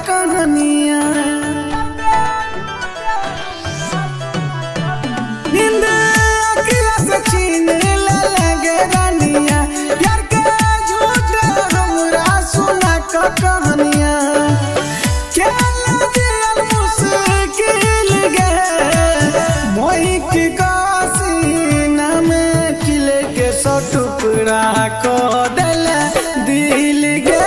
कहानियां नींद अखिया से छीन ले लगे रानिया प्यार के झूठ हमरा सुना कहानियां मुश्किल गे मोही की सीना में किल के सौ टुकड़ा को दिल दिल गे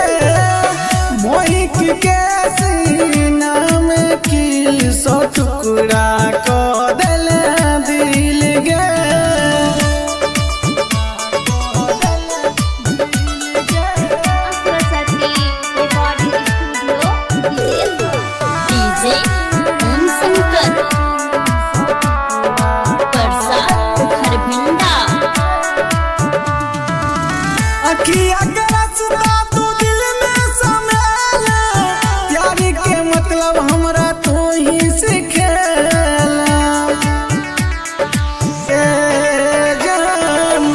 मोही के सीना में किल सौ टुकड़ा को दिल दिल गे अखिया के रास्ता तू दिल में समेला प्यार के मतलब हमरा तू ही सिखेला ए जान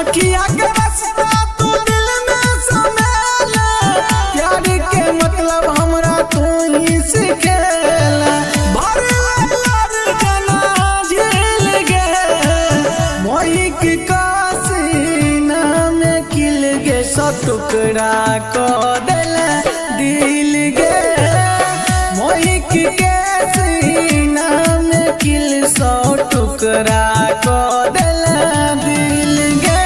अखिया के रास्ता तू दिल में समेला प्यार के मतलब हमरा तू ही सिखेला भर जना झेल गे मोही की सौ टुकड़ा को दिल दिल गे मोही के सीना में किल सौ टुकड़ा को दिल दिल गे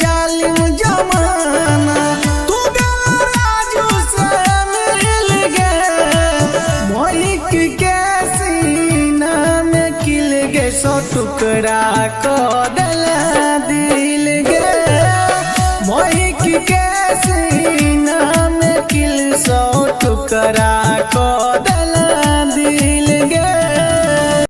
जालिम जमाना तू राजू से मिल गए मोही के सीना में किल गे सौ टुकड़ा को दिल दिल गे मोही के सीना में किल सौ टुकड़ा को